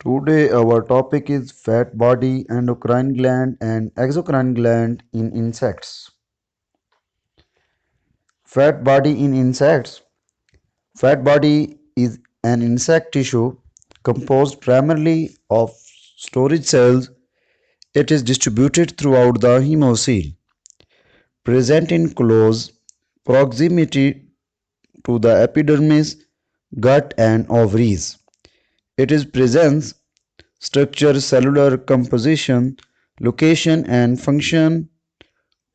Today our topic is fat body, endocrine gland and exocrine gland in insects. Fat body in insects. Fat body is an insect tissue composed primarily of storage cells. It is distributed throughout the hemocoel, present in close proximity to the epidermis, gut and ovaries. Its presence, structure, cellular composition, location and function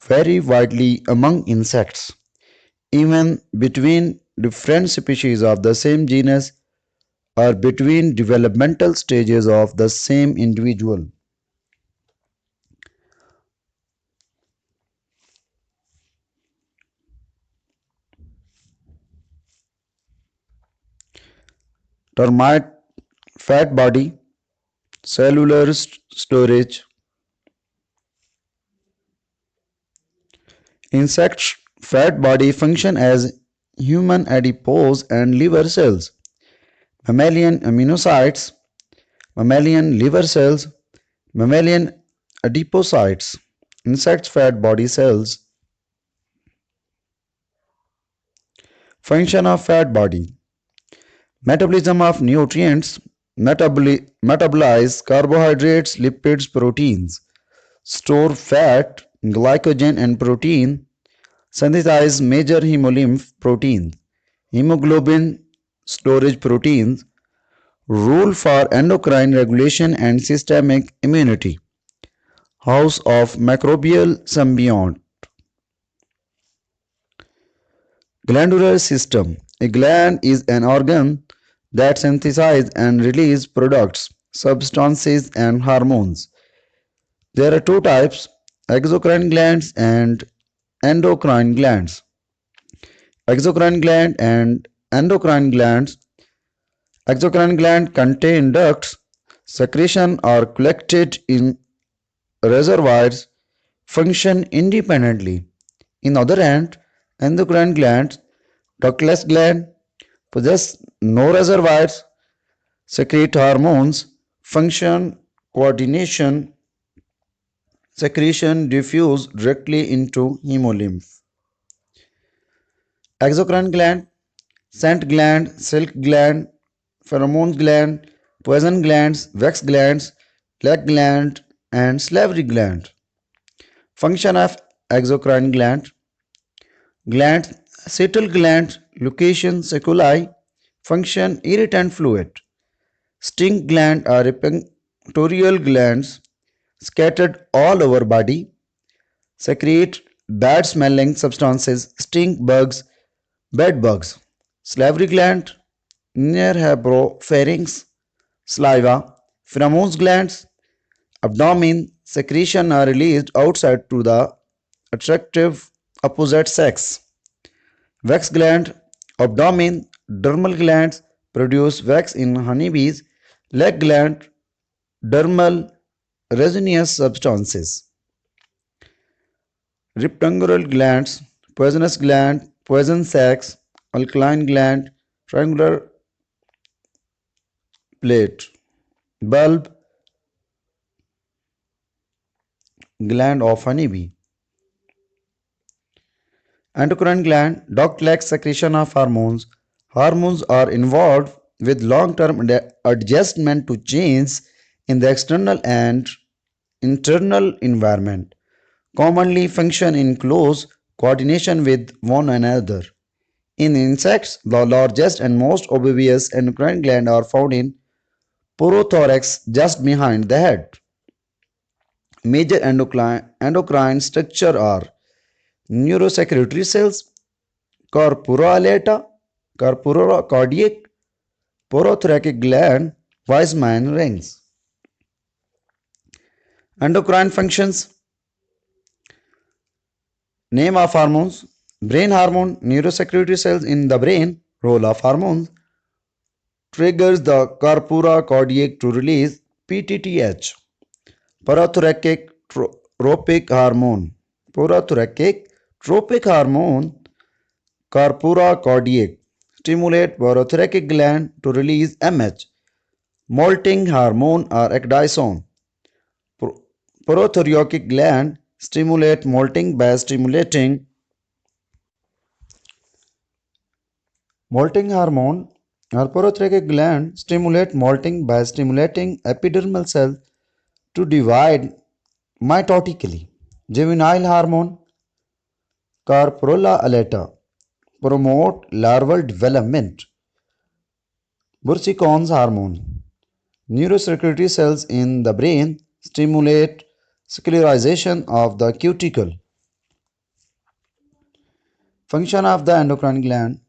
vary widely among insects, even between different species of the same genus or between developmental stages of the same individual. Termite fat body, cellular storage. Insects' fat body function as human adipose and liver cells, mammalian aminocytes, mammalian liver cells, mammalian adipocytes, insects' fat body cells. Function of fat body. Metabolism of nutrients. Metabolize carbohydrates, lipids, proteins. Store fat, glycogen and protein. Synthesize major hemolymph proteins. Hemoglobin storage proteins. Rule for endocrine regulation and systemic immunity. House of microbial symbiont. Glandular system. A gland is an organ that synthesizes and releases products, substances and hormones. There are two types, exocrine glands and endocrine glands. Exocrine gland and endocrine glands. Exocrine gland contain ducts, secretion are collected in reservoirs, function independently. In other hand, endocrine glands, ductless gland, possess no reservoirs, secrete hormones, function coordination, secretion diffuse directly into hemolymph. Exocrine gland, scent gland, silk gland, pheromone gland, poison glands, wax glands, leg gland, and salivary gland. Function of exocrine gland. Glands, acetal gland, location seculi, function irritant fluid. Stink gland are pectoral glands scattered all over body, secrete bad smelling substances, stink bugs, bed bugs. Salivary gland near pharynx, saliva, pheromones glands, abdomen, secretion are released outside to the attractive opposite sex. Wax gland, abdomen, dermal glands produce wax in honeybees, leg gland, dermal resinous substances. Rectangular glands, poisonous gland, poison sacs, alkaline gland, triangular plate, bulb gland of honeybee. Endocrine gland, duct-like secretion of hormones. Hormones are involved with long-term adjustment to change in the external and internal environment. Commonly function in close coordination with one another. In insects, the largest and most obvious endocrine gland are found in porothorax just behind the head. Major endocrine structure are neurosecretory cells, corpora alata, corpora cardiac, porothoracic gland, Weismann rings. Endocrine functions. Name of hormones. Brain hormone, neurosecretory cells in the brain, role of hormones. Triggers the corpora cardiac to release PTTH. Parothoracic tropic hormone. Parothoracic tropic hormone, corpora cardiac, stimulate parothoracic gland to release MH. Molting hormone or ecdysone. Pro- Prothyroid gland stimulate molting by stimulating molting hormone or prothyroid gland stimulate molting by stimulating epidermal cells to divide mitotically. Juvenile hormone Carprola alata promote larval development. Bursicons hormone neurocircuitry cells in the brain stimulate sclerosation of the cuticle. Function of the endocrine gland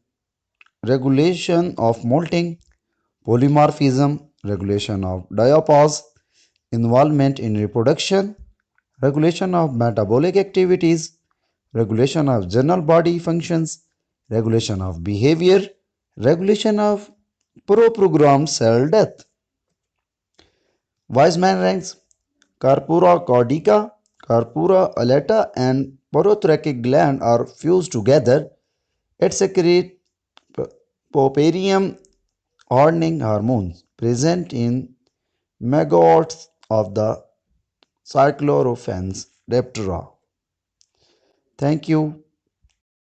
regulation of molting, polymorphism, regulation of diapause, involvement in reproduction, regulation of metabolic activities, regulation of general body functions, regulation of behavior, regulation of pro-programmed cell death. Weismann ranks Carpura caudica, Carpura alata, and porothoracic gland are fused together. It secretes Poparium hardening hormones present in megawatts of the cyclorophens Diptera. Thank you.